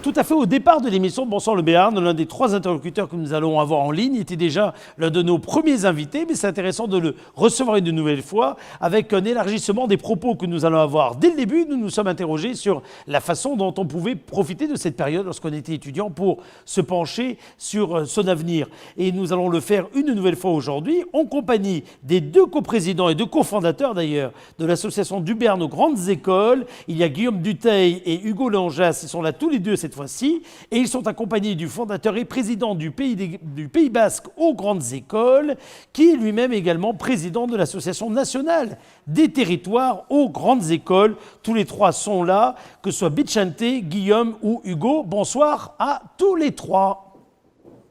tout à fait au départ de l'émission de Bonsoir le Béarn, l'un des 3 interlocuteurs que nous allons avoir en ligne était déjà l'un de nos premiers invités, mais c'est intéressant de le recevoir une nouvelle fois avec un élargissement des propos que nous allons avoir. Dès le début, nous nous sommes interrogés sur la façon dont on pouvait profiter de cette période lorsqu'on était étudiant pour se pencher sur son avenir. Et nous allons le faire une nouvelle fois aujourd'hui en compagnie des 2 coprésidents et 2 cofondateurs d'ailleurs de l'association du Béarn aux grandes écoles. Il y a Guillaume Dutheil et Hugo Lanjas, ils sont là tous les 2 cette fois-ci, et ils sont accompagnés du fondateur et président du Pays Basque aux grandes écoles, qui est lui-même également président de l'association nationale des territoires aux grandes écoles. Tous les 3 sont là, que ce soit Vicente, Guillaume ou Hugo. Bonsoir à tous les 3.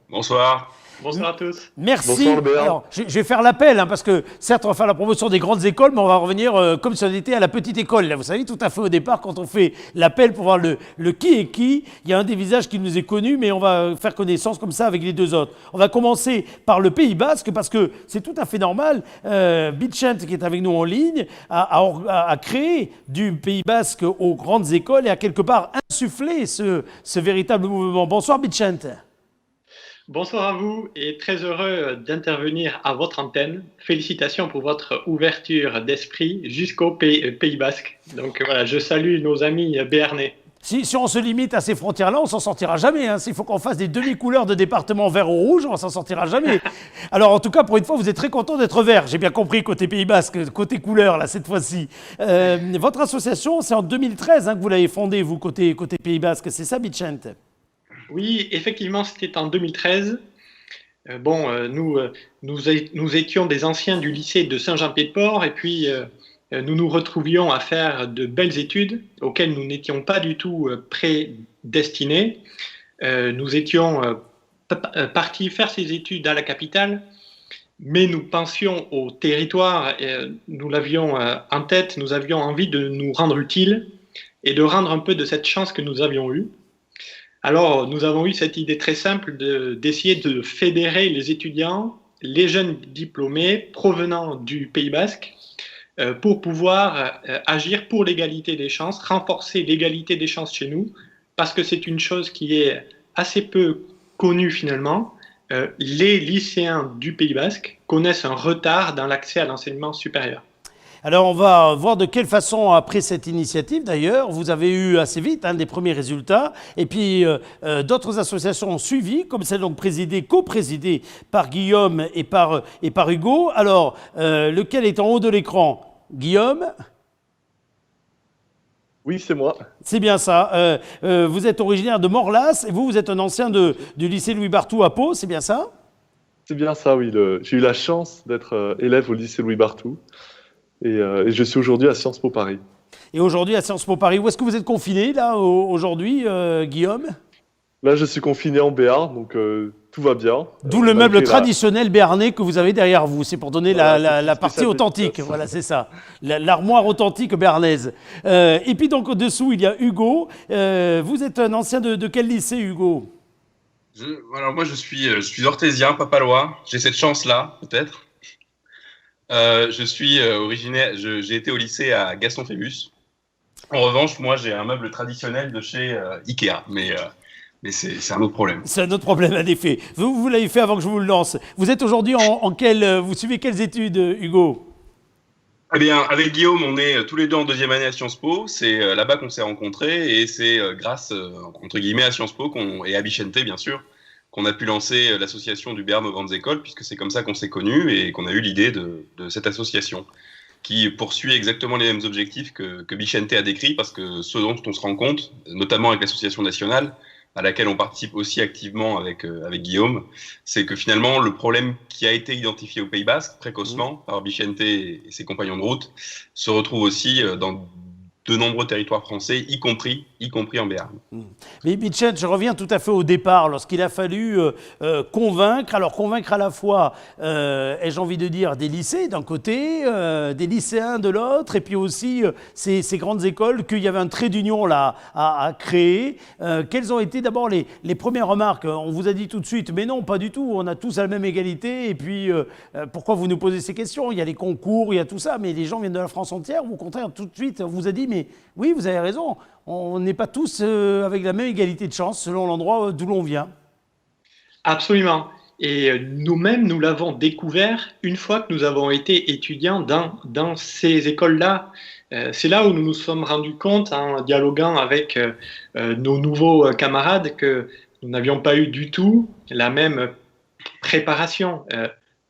Bonsoir. Bonsoir à tous. Merci. Alors, je vais faire l'appel, parce que certes, on va faire la promotion des grandes écoles, mais on va revenir comme si on était à la petite école. Là, vous savez, tout à fait au départ, quand on fait l'appel pour voir le qui est qui, il y a un des visages qui nous est connu, mais on va faire connaissance comme ça avec les 2 autres. On va commencer par le Pays Basque, parce que c'est tout à fait normal. Vicente, qui est avec nous en ligne, a créé du Pays Basque aux grandes écoles et a quelque part insufflé ce véritable mouvement. Bonsoir, Vicente. Bonsoir à vous et très heureux d'intervenir à votre antenne. Félicitations pour votre ouverture d'esprit jusqu'au Pays Basque. Donc voilà, je salue nos amis béarnais. Si on se limite à ces frontières-là, on s'en sortira jamais. S'il faut qu'on fasse des demi-couleurs de département vert ou rouge, on s'en sortira jamais. Alors en tout cas, pour une fois, vous êtes très content d'être vert. J'ai bien compris côté Pays Basque, côté couleur là cette fois-ci. Votre association, c'est en 2013 que vous l'avez fondée, vous côté Pays Basque. C'est ça, Vicente? Oui, effectivement, c'était en 2013. Nous étions des anciens du lycée de Saint-Jean-Pied-de-Port et puis nous nous retrouvions à faire de belles études auxquelles nous n'étions pas du tout prédestinés. Nous étions partis faire ces études à la capitale, mais nous pensions au territoire, nous l'avions en tête, nous avions envie de nous rendre utiles et de rendre un peu de cette chance que nous avions eue. Alors, nous avons eu cette idée très simple d'essayer de fédérer les étudiants, les jeunes diplômés provenant du Pays Basque, pour pouvoir agir pour l'égalité des chances, renforcer l'égalité des chances chez nous, parce que c'est une chose qui est assez peu connue finalement. Les lycéens du Pays Basque connaissent un retard dans l'accès à l'enseignement supérieur. Alors, on va voir de quelle façon, après cette initiative d'ailleurs, vous avez eu assez vite des premiers résultats. Et puis, d'autres associations ont suivi, comme celle donc coprésidée par Guillaume et par Hugo. Alors, lequel est en haut de l'écran? Guillaume? Oui, c'est moi. C'est bien ça. Vous êtes originaire de Morlas et vous êtes un ancien du lycée Louis Barthou à Pau, c'est bien ça? C'est bien ça, oui. J'ai eu la chance d'être élève au lycée Louis Barthou. Et je suis aujourd'hui à Sciences Po Paris. Et aujourd'hui à Sciences Po Paris, où est-ce que vous êtes confiné là aujourd'hui, Guillaume? Là, je suis confiné en Béarn, donc tout va bien. D'où le meuble traditionnel béarnais que vous avez derrière vous. C'est pour donner la partie authentique. Voilà, c'est ça. L'armoire authentique béarnaise. Et puis donc au-dessous, il y a Hugo. Vous êtes un ancien de quel lycée, Hugo? Alors moi, je suis orthésien, papalois. J'ai cette chance-là, peut-être. Je suis originaire, j'ai été au lycée à Gaston Phébus. En revanche, moi, j'ai un meuble traditionnel de chez Ikea, mais c'est un autre problème. C'est un autre problème, en effet. Vous l'avez fait avant que je vous le lance. Vous êtes aujourd'hui vous suivez quelles études, Hugo? Eh bien, avec Guillaume, on est tous les 2 en 2e année à Sciences Po. C'est là-bas qu'on s'est rencontrés et c'est grâce, entre guillemets, à Sciences Po et à Vicente, bien sûr, qu'on a pu lancer l'association du Béarn aux grandes écoles, puisque c'est comme ça qu'on s'est connus et qu'on a eu l'idée de cette association qui poursuit exactement les mêmes objectifs que Vicente a décrit, parce que ce dont on se rend compte, notamment avec l'association nationale, à laquelle on participe aussi activement avec Guillaume, c'est que finalement, le problème qui a été identifié au Pays Basque précocement par Vicente et ses compagnons de route se retrouve aussi dans de nombreux territoires français, y compris en Béarn. Mais Vicente, je reviens tout à fait au départ, lorsqu'il a fallu convaincre à la fois, ai-je envie de dire, des lycées d'un côté, des lycéens de l'autre, et puis aussi ces grandes écoles, qu'il y avait un trait d'union là à créer. Quelles ont été d'abord les premières remarques? On vous a dit tout de suite, mais non, pas du tout, on a tous la même égalité, et puis pourquoi vous nous posez ces questions? Il y a les concours, il y a tout ça, mais les gens viennent de la France entière, ou au contraire, tout de suite, on vous a dit, mais oui, vous avez raison. On n'est pas tous avec la même égalité de chance selon l'endroit d'où l'on vient. Absolument. Et nous-mêmes, nous l'avons découvert une fois que nous avons été étudiants dans ces écoles-là. C'est là où nous nous sommes rendus compte, en dialoguant avec nos nouveaux camarades, que nous n'avions pas eu du tout la même préparation.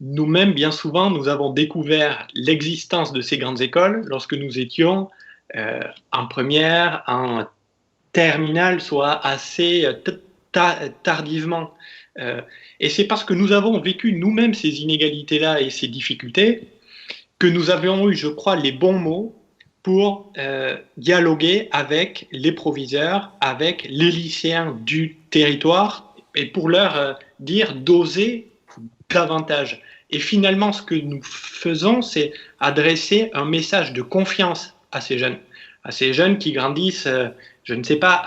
Nous-mêmes, bien souvent, nous avons découvert l'existence de ces grandes écoles lorsque nous étions en première, en terminale, soit assez tardivement. Et c'est parce que nous avons vécu nous-mêmes ces inégalités-là et ces difficultés que nous avions eu, je crois, les bons mots pour dialoguer avec les proviseurs, avec les lycéens du territoire et pour leur dire d'oser davantage. Et finalement, ce que nous faisons, c'est adresser un message de confiance à ces jeunes qui grandissent, je ne sais pas,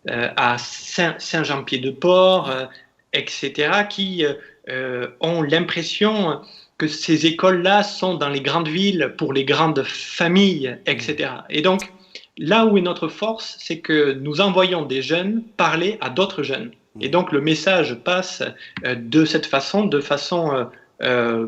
à Saint-Jean-Pied-de-Port, etc., qui ont l'impression que ces écoles-là sont dans les grandes villes, pour les grandes familles, etc. Et donc, là où est notre force, c'est que nous envoyons des jeunes parler à d'autres jeunes. Et donc, le message passe de cette façon, de façon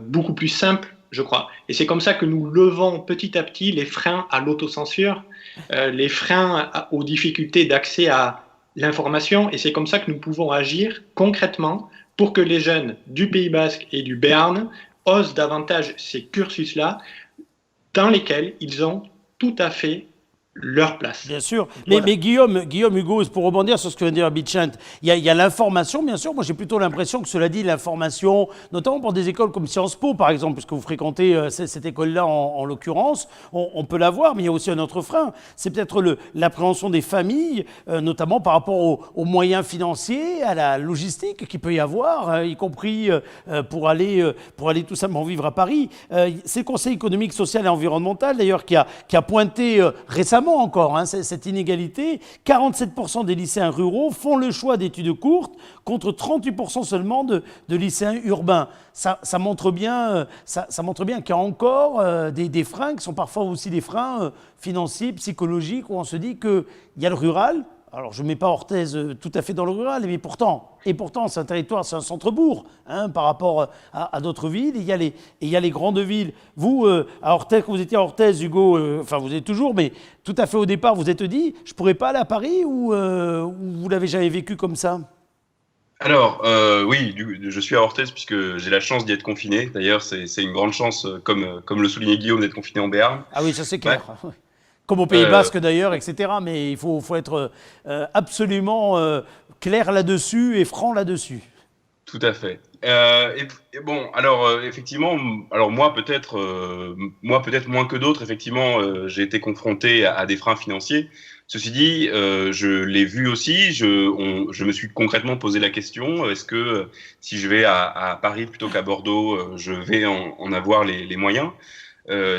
beaucoup plus simple, je crois. Et c'est comme ça que nous levons petit à petit les freins à l'autocensure, les freins aux difficultés d'accès à l'information. Et c'est comme ça que nous pouvons agir concrètement pour que les jeunes du Pays Basque et du Béarn osent davantage ces cursus-là dans lesquels ils ont tout à fait leur place. Bien sûr. Voilà. Mais Guillaume, Hugo, pour rebondir sur ce que vient de dire Bichent, il y a l'information, bien sûr. Moi, j'ai plutôt l'impression que, cela dit, l'information, notamment pour des écoles comme Sciences Po, par exemple, puisque vous fréquentez cette école-là en l'occurrence, on peut l'avoir, mais il y a aussi un autre frein. C'est peut-être l'appréhension des familles, notamment par rapport aux moyens financiers, à la logistique qu'il peut y avoir, y compris pour aller tout simplement vivre à Paris. C'est le Conseil économique, social et environnemental, d'ailleurs, qui a pointé récemment encore cette inégalité. 47% des lycéens ruraux font le choix d'études courtes contre 38% seulement de lycéens urbains. Ça montre bien, ça montre bien qu'il y a encore des freins qui sont parfois aussi des freins financiers, psychologiques, où on se dit qu'il y a le rural. Alors, je ne mets pas Orthez tout à fait dans le rural, mais pourtant, c'est un territoire, c'est un centre-bourg par rapport à d'autres villes. Il y a les grandes villes. Vous, à Orthez, quand vous étiez à Orthez, Hugo, enfin vous êtes toujours, mais tout à fait au départ, vous êtes dit, je ne pourrais pas aller à Paris ou vous l'avez jamais vécu comme ça? Alors, oui, je suis à Orthez puisque j'ai la chance d'y être confiné. D'ailleurs, c'est une grande chance, comme le soulignait Guillaume, d'être confiné en Béarn. Ah oui, ça c'est clair. Ouais. Comme au Pays Basque d'ailleurs, etc. Mais il faut être absolument clair là-dessus et franc là-dessus. Tout à fait. Et bon, alors effectivement, alors moi peut-être moins que d'autres, effectivement, j'ai été confronté à des freins financiers. Ceci dit, je l'ai vu aussi. Je me suis concrètement posé la question est-ce que si je vais à Paris plutôt qu'à Bordeaux, je vais en avoir les moyens? Je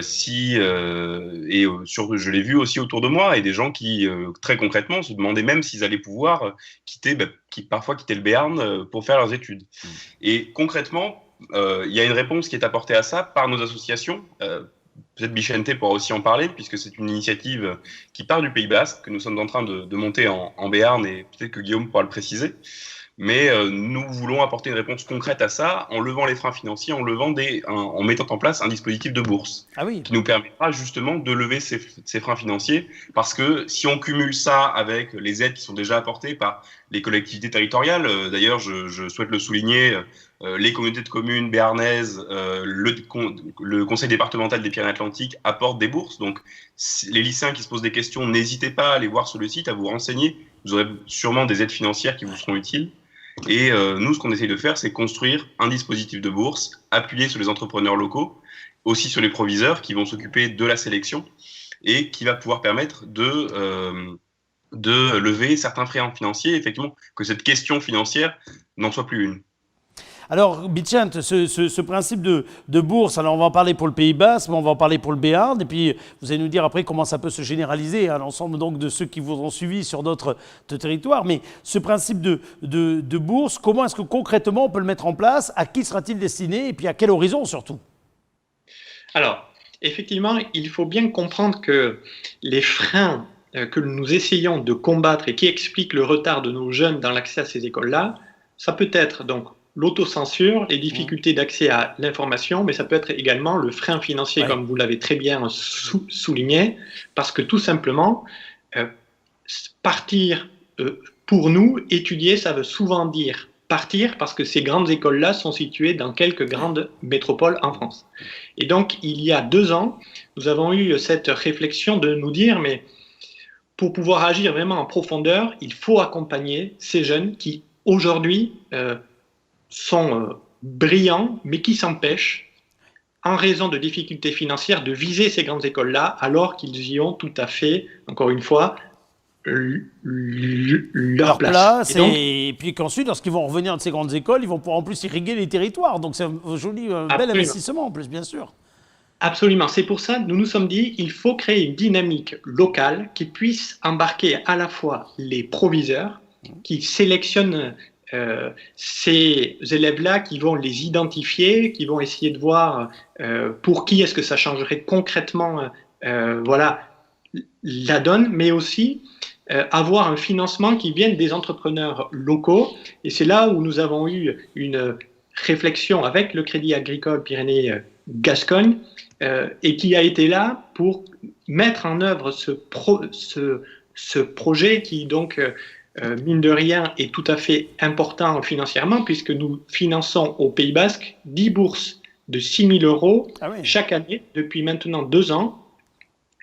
l'ai vu aussi autour de moi et des gens qui très concrètement se demandaient même s'ils allaient pouvoir parfois quitter le Béarn pour faire leurs études. Et concrètement, il y a une réponse qui est apportée à ça par nos associations. Peut-être Bichente pourra aussi en parler puisque c'est une initiative qui part du Pays Basque que nous sommes en train de monter en Béarn et peut-être que Guillaume pourra le préciser. Mais nous voulons apporter une réponse concrète à ça en levant les freins financiers, en mettant en place un dispositif de bourse qui nous permettra justement de lever ces freins financiers. Parce que si on cumule ça avec les aides qui sont déjà apportées par les collectivités territoriales, d'ailleurs je souhaite le souligner, les communautés de communes béarnaises, le conseil départemental des Pyrénées-Atlantiques apportent des bourses. Donc les lycéens qui se posent des questions, n'hésitez pas à aller voir sur le site, à vous renseigner. Vous aurez sûrement des aides financières qui vous seront utiles. Et nous, ce qu'on essaye de faire, c'est construire un dispositif de bourse appuyé sur les entrepreneurs locaux, aussi sur les proviseurs qui vont s'occuper de la sélection et qui va pouvoir permettre de lever certains freins financiers, effectivement, que cette question financière n'en soit plus une. Alors, Bichent, ce principe de bourse, alors on va en parler pour le Pays Basque, mais on va en parler pour le Béarn, et puis vous allez nous dire après comment ça peut se généraliser à l'ensemble donc de ceux qui vous ont suivi sur d'autres territoires. Mais ce principe de bourse, comment est-ce que concrètement on peut le mettre en place? À qui sera-t-il destiné? Et puis à quel horizon surtout? Alors, Effectivement, il faut bien comprendre que les freins que nous essayons de combattre et qui expliquent le retard de nos jeunes dans l'accès à ces écoles-là, ça peut être donc l'autocensure, les difficultés d'accès à l'information, mais ça peut être également le frein financier, comme vous l'avez très bien souligné, parce que tout simplement, partir, pour nous, étudier, ça veut souvent dire partir parce que ces grandes écoles-là sont situées dans quelques grandes métropoles en France. Et donc, il y a 2 ans, nous avons eu cette réflexion de nous dire, mais pour pouvoir agir vraiment en profondeur, il faut accompagner ces jeunes qui, aujourd'hui, sont brillants, mais qui s'empêchent, en raison de difficultés financières, de viser ces grandes écoles-là, alors qu'ils y ont tout à fait, encore une fois, leur place. Et puis qu'ensuite, lorsqu'ils vont revenir de ces grandes écoles, ils vont pouvoir en plus irriguer les territoires. Donc c'est un bel investissement en plus, bien sûr. Absolument. C'est pour ça que nous nous sommes dit qu'il faut créer une dynamique locale qui puisse embarquer à la fois les proviseurs, qui sélectionnent ces élèves-là, qui vont les identifier, qui vont essayer de voir pour qui est-ce que ça changerait concrètement voilà, la donne, mais aussi avoir un financement qui vienne des entrepreneurs locaux. Et c'est là où nous avons eu une réflexion avec le Crédit Agricole Pyrénées-Gascogne et qui a été là pour mettre en œuvre ce projet qui, donc, mine de rien, est tout à fait important financièrement puisque nous finançons au Pays Basque 10 bourses de 6 000 € chaque année depuis maintenant 2 ans.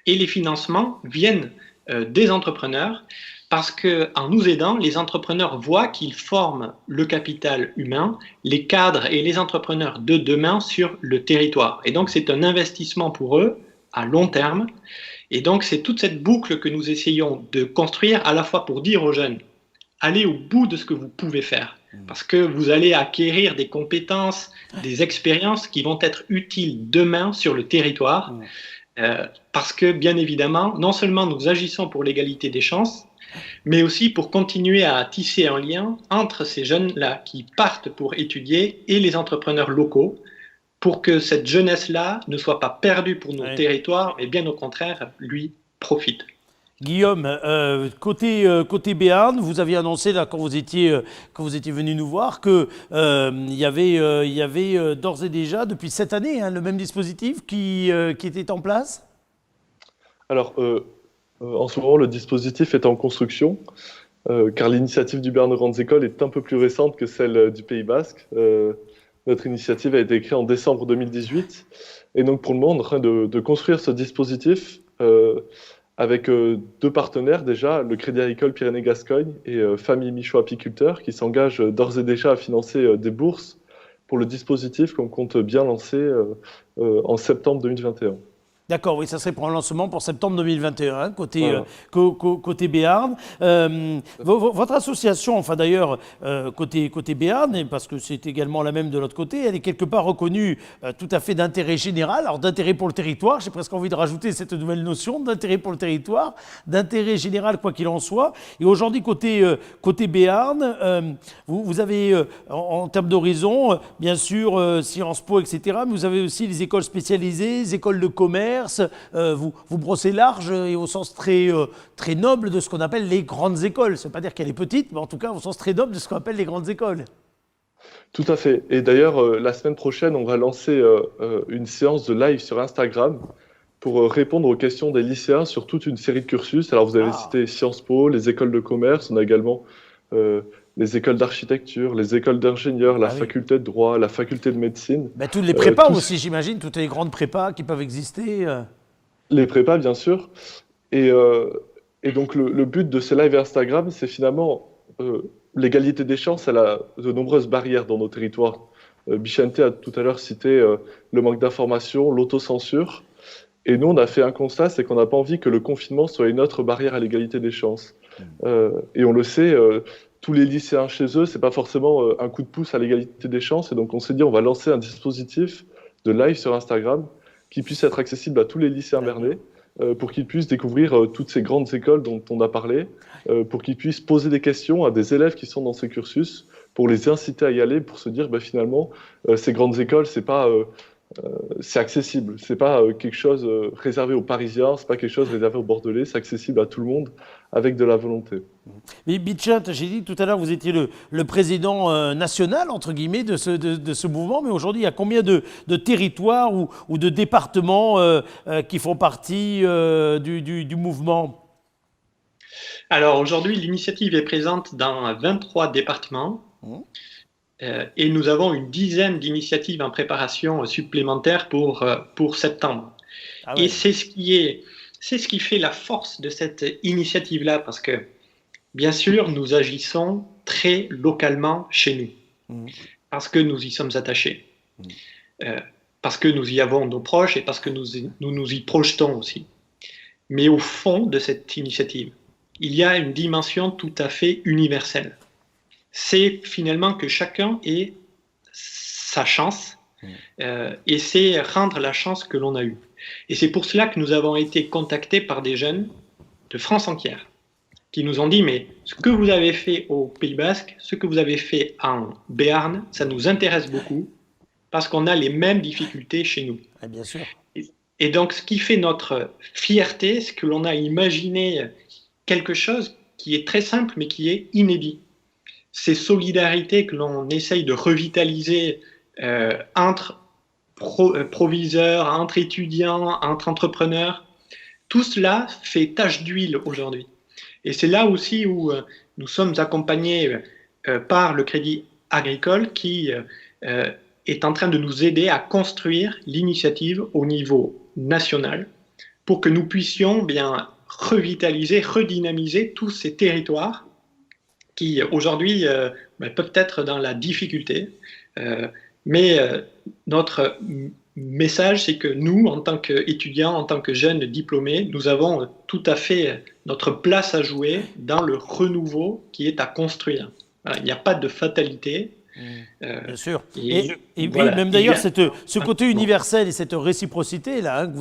Et les financements viennent des entrepreneurs parce qu'en nous aidant, les entrepreneurs voient qu'ils forment le capital humain, les cadres et les entrepreneurs de demain sur le territoire. Et donc, c'est un investissement pour eux à long terme. Et donc, c'est toute cette boucle que nous essayons de construire à la fois pour dire aux jeunes, allez au bout de ce que vous pouvez faire. Parce que vous allez acquérir des compétences, des expériences qui vont être utiles demain sur le territoire. Parce que, bien évidemment, non seulement nous agissons pour l'égalité des chances, mais aussi pour continuer à tisser un lien entre ces jeunes-là qui partent pour étudier et les entrepreneurs locaux, pour que cette jeunesse-là ne soit pas perdue pour nos territoires, mais bien au contraire, lui, profite. Guillaume, côté Béarn, vous aviez annoncé là, quand vous étiez venu nous voir qu'il y avait d'ores et déjà, depuis cette année, le même dispositif qui était en place. Alors, en ce moment, le dispositif est en construction, car l'initiative du Béarn Grandes Écoles est un peu plus récente que celle du Pays Basque. Notre initiative a été créée en décembre 2018. Et donc, pour le moment, on est en train de construire ce dispositif avec 2 partenaires déjà, le Crédit Agricole Pyrénées-Gascogne et Famille Michaud Apiculteur, qui s'engagent d'ores et déjà à financer des bourses pour le dispositif qu'on compte bien lancer en septembre 2021. D'accord, oui, ça serait pour un lancement pour septembre 2021, côté Béarn. Votre association, enfin d'ailleurs, côté Béarn, parce que c'est également la même de l'autre côté, elle est quelque part reconnue tout à fait d'intérêt général, alors d'intérêt pour le territoire, j'ai presque envie de rajouter cette nouvelle notion d'intérêt pour le territoire, d'intérêt général quoi qu'il en soit. Et aujourd'hui, côté Béarn, vous avez, en termes d'horizon, bien sûr, Sciences Po, etc., mais vous avez aussi les écoles spécialisées, les écoles de commerce. Vous brossez large et au sens très noble de ce qu'on appelle les grandes écoles. Ça ne veut pas dire qu'elle est petite, mais en tout cas au sens très noble de ce qu'on appelle les grandes écoles. Tout à fait. Et d'ailleurs, la semaine prochaine, on va lancer une séance de live sur Instagram pour répondre aux questions des lycéens sur toute une série de cursus. Alors, vous avez cité Sciences Po, les écoles de commerce, on a également les écoles d'architecture, les écoles d'ingénieurs, la faculté de droit, la faculté de médecine. Ben, toutes les prépas aussi, j'imagine, toutes les grandes prépas qui peuvent exister. Les prépas, bien sûr. Et donc, le but de ces lives Instagram, c'est finalement l'égalité des chances. Elle a de nombreuses barrières dans nos territoires. Bichente a tout à l'heure cité le manque d'information, l'autocensure. Et nous, on a fait un constat, c'est qu'on n'a pas envie que le confinement soit une autre barrière à l'égalité des chances. Et on le sait, tous les lycéens chez eux, c'est pas forcément un coup de pouce à l'égalité des chances. Et donc, on s'est dit, on va lancer un dispositif de live sur Instagram qui puisse être accessible à tous les lycéens bernais pour qu'ils puissent découvrir toutes ces grandes écoles dont on a parlé, pour qu'ils puissent poser des questions à des élèves qui sont dans ces cursus, pour les inciter à y aller, pour se dire, finalement, ces grandes écoles, c'est pas c'est accessible. C'est pas quelque chose réservé aux Parisiens, c'est pas quelque chose réservé aux Bordelais, c'est accessible à tout le monde avec de la volonté. Mais Bichent, j'ai dit tout à l'heure, vous étiez le président national, entre guillemets, de ce mouvement, mais aujourd'hui, il y a combien de territoires ou de départements qui font partie du mouvement? Alors aujourd'hui, l'initiative est présente dans 23 départements. Et nous avons une dizaine d'initiatives en préparation supplémentaires pour septembre. Ah ouais. Et c'est ce qui fait la force de cette initiative-là, parce que, bien sûr, nous agissons très localement chez nous, parce que nous y sommes attachés, parce que nous y avons nos proches et parce que nous nous y projetons aussi. Mais au fond de cette initiative, il y a une dimension tout à fait universelle. C'est finalement que chacun ait sa chance et c'est rendre la chance que l'on a eue. Et c'est pour cela que nous avons été contactés par des jeunes de France entière qui nous ont dit mais ce que vous avez fait au Pays Basque, ce que vous avez fait en Béarn, ça nous intéresse beaucoup parce qu'on a les mêmes difficultés chez nous. Ah, bien sûr. Et donc ce qui fait notre fierté, c'est que l'on a imaginé quelque chose qui est très simple mais qui est inédit. Ces solidarités que l'on essaye de revitaliser entre proviseurs, entre étudiants, entre entrepreneurs, tout cela fait tache d'huile aujourd'hui. Et c'est là aussi où nous sommes accompagnés par le Crédit Agricole qui est en train de nous aider à construire l'initiative au niveau national pour que nous puissions bien revitaliser, redynamiser tous ces territoires qui aujourd'hui peuvent être dans la difficulté. Mais notre message, c'est que nous, en tant qu'étudiants, en tant que jeunes diplômés, nous avons tout à fait notre place à jouer dans le renouveau qui est à construire. Voilà, il n'y a pas de fatalité. Bien sûr. Et voilà. même d'ailleurs, ce côté universel et cette réciprocité là que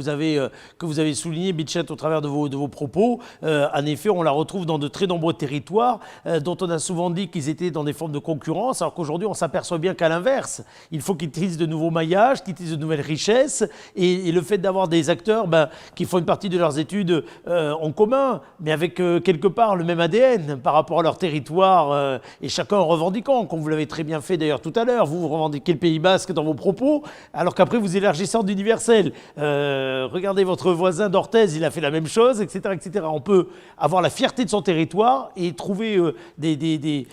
vous avez souligné, Bichent, au travers de vos propos, en effet, on la retrouve dans de très nombreux territoires dont on a souvent dit qu'ils étaient dans des formes de concurrence, alors qu'aujourd'hui, on s'aperçoit bien qu'à l'inverse, il faut qu'ils tissent de nouveaux maillages, qu'ils tissent de nouvelles richesses, et le fait d'avoir des acteurs qui font une partie de leurs études en commun, mais avec quelque part le même ADN par rapport à leur territoire, et chacun en revendiquant, comme vous l'avez très bien fait d'ailleurs tout à l'heure, vous revendiquez le Pays Basque dans vos propos, alors qu'après vous élargissez en universel. Regardez votre voisin d'Orthez, il a fait la même chose, etc., etc. On peut avoir la fierté de son territoire et trouver des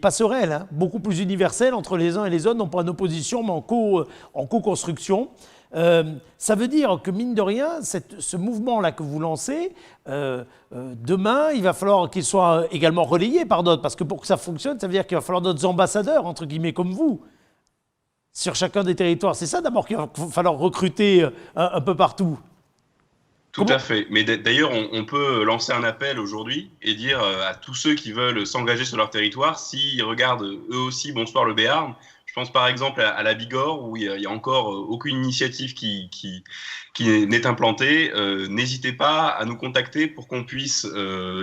passerelles beaucoup plus universelles entre les uns et les autres, non pas en opposition, mais en co-construction. Ça veut dire que, mine de rien, ce mouvement-là que vous lancez, demain, il va falloir qu'il soit également relayé par d'autres, parce que pour que ça fonctionne, ça veut dire qu'il va falloir d'autres ambassadeurs, entre guillemets, comme vous, sur chacun des territoires. C'est ça d'abord qu'il va falloir recruter un peu partout. Tout à fait. Mais d'ailleurs, on peut lancer un appel aujourd'hui et dire à tous ceux qui veulent s'engager sur leur territoire, s'ils regardent eux aussi Bonsoir le Béarn. Je pense par exemple à la Bigorre où il y a encore aucune initiative qui n'est implantée. N'hésitez pas à nous contacter pour qu'on puisse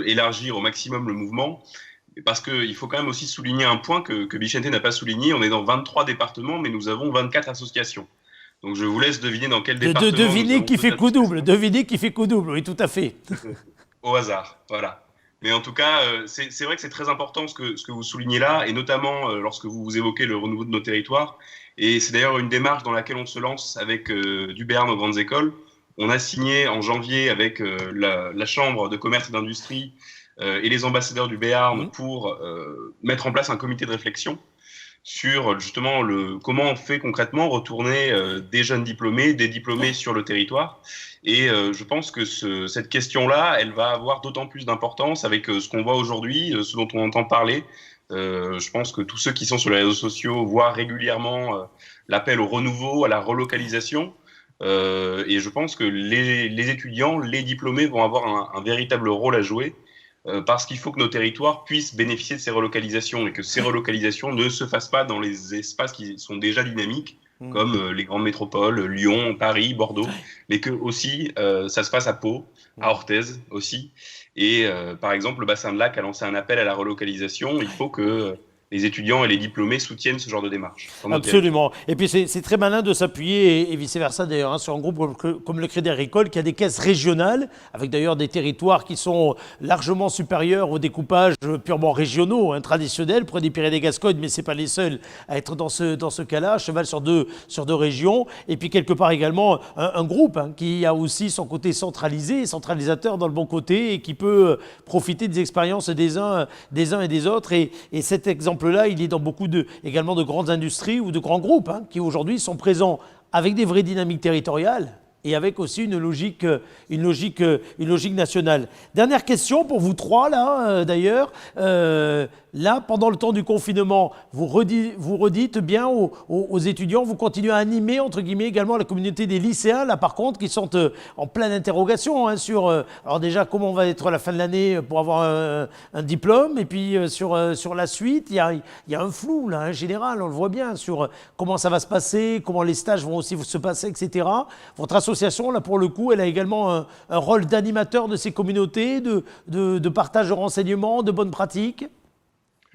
élargir au maximum le mouvement. Parce qu'il faut quand même aussi souligner un point que Bichent n'a pas souligné. On est dans 23 départements, mais nous avons 24 associations. Donc je vous laisse deviner dans quel département. Deviner qui fait coup double. Deviner qui fait coup double, oui, tout à fait. Au hasard, voilà. Mais en tout cas, c'est vrai que c'est très important ce que vous soulignez là, et notamment lorsque vous évoquez le renouveau de nos territoires. Et c'est d'ailleurs une démarche dans laquelle on se lance avec du Béarn aux grandes écoles. On a signé en janvier avec la Chambre de commerce et d'industrie et les ambassadeurs du Béarn pour mettre en place un comité de réflexion sur justement comment on fait concrètement retourner des jeunes diplômés, des diplômés sur le territoire. Et je pense que cette question-là, elle va avoir d'autant plus d'importance avec ce qu'on voit aujourd'hui, ce dont on entend parler. Je pense que tous ceux qui sont sur les réseaux sociaux voient régulièrement l'appel au renouveau, à la relocalisation. Et je pense que les étudiants, les diplômés vont avoir un véritable rôle à jouer. Parce qu'il faut que nos territoires puissent bénéficier de ces relocalisations et que ces relocalisations ne se fassent pas dans les espaces qui sont déjà dynamiques, comme les grandes métropoles, Lyon, Paris, Bordeaux, mais que aussi ça se passe à Pau, à Orthez aussi. Et par exemple, le bassin de Lac a lancé un appel à la relocalisation. Il faut que les étudiants et les diplômés soutiennent ce genre de démarche. Absolument. Et puis c'est très malin de s'appuyer, et vice-versa d'ailleurs, hein, sur un groupe comme le Crédit Agricole qui a des caisses régionales, avec d'ailleurs des territoires qui sont largement supérieurs au découpage purement régionaux, hein, traditionnels. Prenez Pyrénées-Gascogne, mais ce n'est pas les seuls à être dans ce cas-là, cheval sur deux régions. Et puis quelque part également un groupe hein, qui a aussi son côté centralisé, centralisateur dans le bon côté, et qui peut profiter des expériences des uns et des autres. Et cet exemple-là, il est dans beaucoup également de grandes industries ou de grands groupes hein, qui aujourd'hui sont présents avec des vraies dynamiques territoriales et avec aussi une logique nationale. Dernière question pour vous trois, là, d'ailleurs. Là, pendant le temps du confinement, vous redites bien aux étudiants, vous continuez à animer, entre guillemets, également la communauté des lycéens, là, par contre, qui sont en pleine interrogation hein, sur, alors déjà, comment va être la fin de l'année pour avoir un diplôme, et puis sur la suite, il y a un flou, là, en général, on le voit bien, sur comment ça va se passer, comment les stages vont aussi se passer, etc. Votre association, là, pour le coup, elle a également un rôle d'animateur de ces communautés, de partage de renseignements, de bonnes pratiques.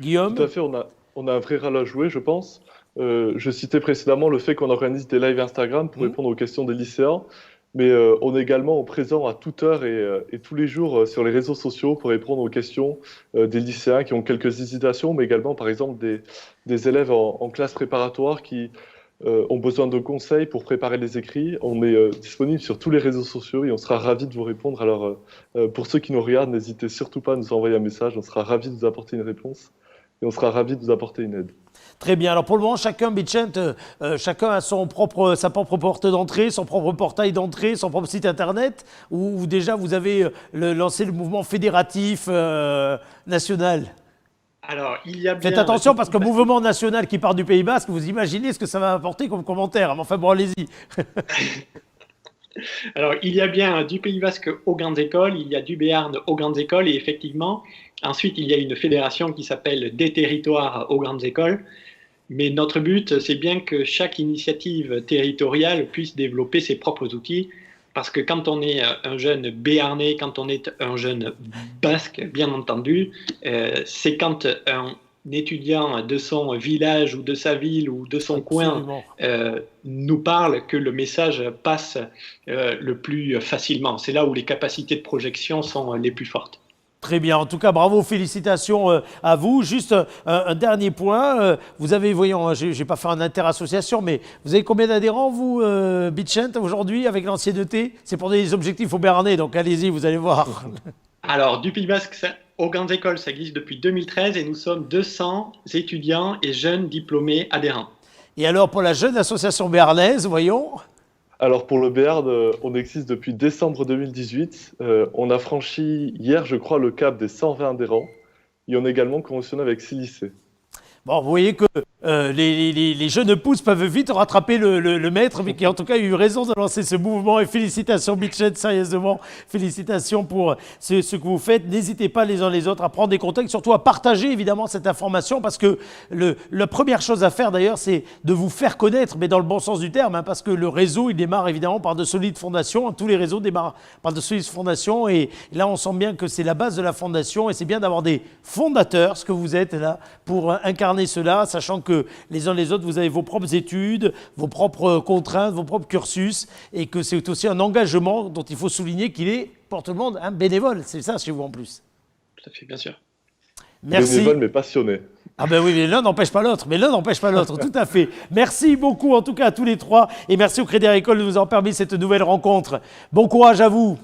Guillaume ? Tout à fait, on a un vrai rôle à jouer, je pense. Je citais précédemment le fait qu'on organise des lives Instagram pour répondre aux questions des lycéens, mais on est également présent à toute heure et tous les jours sur les réseaux sociaux pour répondre aux questions des lycéens qui ont quelques hésitations, mais également par exemple des élèves en classe préparatoire qui ont besoin de conseils pour préparer les écrits. On est disponible sur tous les réseaux sociaux et on sera ravis de vous répondre. Alors pour ceux qui nous regardent, n'hésitez surtout pas à nous envoyer un message, on sera ravis de vous apporter une réponse. Et on sera ravis de vous apporter une aide. Très bien. Alors pour le moment, chacun a sa propre porte d'entrée, son propre portail d'entrée, son propre site internet, ou déjà vous avez lancé le mouvement fédératif national. Alors, il y a bien... Faites attention parce que mouvement national qui part du Pays Basque, vous imaginez ce que ça va apporter comme commentaire. Enfin bon, allez-y. Alors, il y a bien du Pays Basque aux grandes écoles, il y a du Béarn aux grandes écoles, et effectivement, ensuite, il y a une fédération qui s'appelle Des territoires aux grandes écoles. Mais notre but, c'est bien que chaque initiative territoriale puisse développer ses propres outils. Parce que quand on est un jeune béarnais, quand on est un jeune basque, bien entendu, c'est quand un étudiant de son village ou de sa ville ou de son coin nous parle que le message passe le plus facilement. C'est là où les capacités de projection sont les plus fortes. Très bien. En tout cas, bravo, félicitations à vous. Juste un dernier point. Vous avez, voyons, je n'ai pas fait un interassociation, mais vous avez combien d'adhérents, vous, Bitchent, aujourd'hui, avec l'ancienneté ? C'est pour des objectifs au Béarnais, donc allez-y, vous allez voir. Alors, du Pays Basque aux grandes écoles, ça existe depuis 2013 et nous sommes 200 étudiants et jeunes diplômés adhérents. Et alors, pour la jeune association béarnaise, voyons ? Alors pour le Béarn, on existe depuis décembre 2018. On a franchi hier, je crois, le cap des 120 adhérents. Et on est également conventionné avec 6 lycées. Bon, vous voyez que les jeunes pousses peuvent vite rattraper le maître, mais qui en tout cas a eu raison de lancer ce mouvement. Et félicitations, Bitchet, sérieusement. Félicitations pour ce que vous faites. N'hésitez pas les uns les autres à prendre des contacts, surtout à partager évidemment cette information, parce que la première chose à faire d'ailleurs, c'est de vous faire connaître, mais dans le bon sens du terme, hein, parce que le réseau, il démarre évidemment par de solides fondations. Tous les réseaux démarrent par de solides fondations. Et là, on sent bien que c'est la base de la fondation. Et c'est bien d'avoir des fondateurs, ce que vous êtes là, pour incarner cela, sachant que les uns les autres, vous avez vos propres études, vos propres contraintes, vos propres cursus, et que c'est aussi un engagement dont il faut souligner qu'il est, pour tout le monde, bénévole. C'est ça chez vous en plus. Tout à fait, bien sûr. Merci. Bénévole, mais passionné. Ah ben oui, mais l'un n'empêche pas l'autre. Tout à fait. Merci beaucoup en tout cas à tous les trois, et merci au Crédit Agricole de nous avoir permis cette nouvelle rencontre. Bon courage à vous.